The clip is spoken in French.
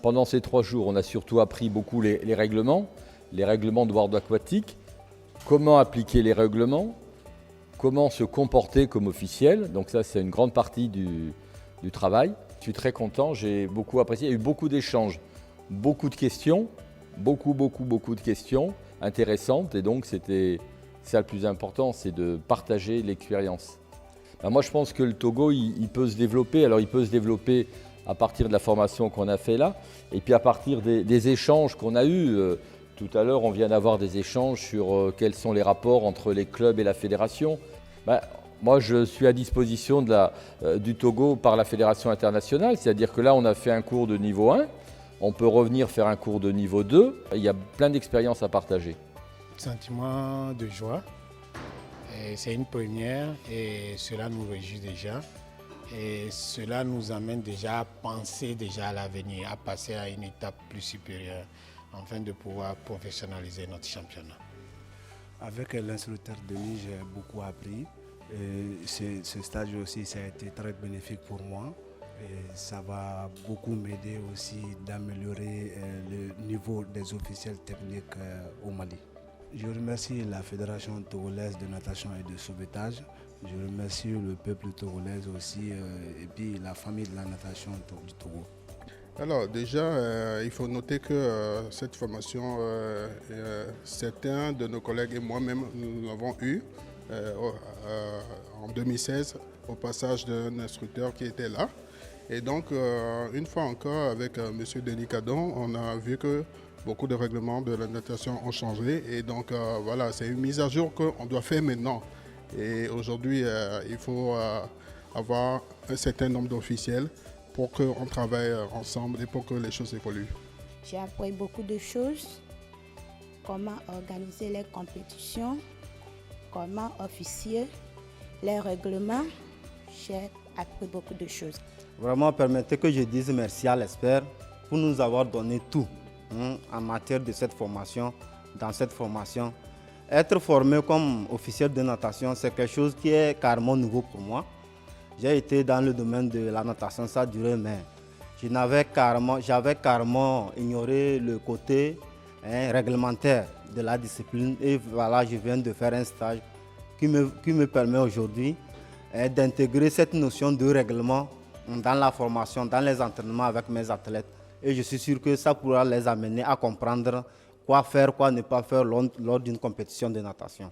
pendant ces 3 jours, on a surtout appris beaucoup les règlements de bord aquatique, comment appliquer les règlements, comment se comporter comme officiel. Donc ça, c'est une grande partie du travail. Je suis très content, j'ai beaucoup apprécié. Il y a eu beaucoup d'échanges, beaucoup de questions, beaucoup de questions intéressantes. Et donc, c'était ça le plus important, c'est de partager l'expérience. Moi, je pense que le Togo, il peut se développer. Alors, il peut se développer à partir de la formation qu'on a fait là, et puis à partir des échanges qu'on a eus. Tout à l'heure, on vient d'avoir des échanges sur quels sont les rapports entre les clubs et la fédération. Moi, je suis à disposition du Togo par la fédération internationale, c'est-à-dire que là, on a fait un cours de niveau 1, on peut revenir faire un cours de niveau 2, il y a plein d'expériences à partager. Sentiment de joie, c'est une première et cela nous réjouit déjà. Et cela nous amène déjà à penser déjà à l'avenir, à passer à une étape plus supérieure, afin de pouvoir professionnaliser notre championnat. Avec l'instructeur Denis, j'ai beaucoup appris. Et ce stage aussi, ça a été très bénéfique pour moi. Et ça va beaucoup m'aider aussi d'améliorer le niveau des officiels techniques au Mali. Je remercie la Fédération togolaise de natation et de sauvetage. Je remercie le peuple togolais aussi et puis la famille de la natation du Togo. Alors déjà, il faut noter que cette formation, certains de nos collègues et moi-même, nous l'avons eue en 2016 au passage d'un instructeur qui était là. Et donc, une fois encore, avec M. Denis Cadon, on a vu que beaucoup de règlements de la natation ont changé. Et donc, voilà, c'est une mise à jour qu'on doit faire maintenant. Et aujourd'hui, il faut avoir un certain nombre d'officiels pour qu'on travaille ensemble et pour que les choses évoluent. J'ai appris beaucoup de choses, comment organiser les compétitions, comment officier, les règlements. J'ai appris beaucoup de choses. Vraiment, permettez que je dise merci à l'expert pour nous avoir donné tout en matière de cette formation, dans cette formation. Être formé comme officiel de natation, c'est quelque chose qui est carrément nouveau pour moi. J'ai été dans le domaine de la natation, ça a duré, mais j'avais carrément ignoré le côté réglementaire de la discipline. Et voilà, je viens de faire un stage qui me permet aujourd'hui d'intégrer cette notion de règlement dans la formation, dans les entraînements avec mes athlètes. Et je suis sûr que ça pourra les amener à comprendre quoi faire, quoi ne pas faire lors d'une compétition de natation.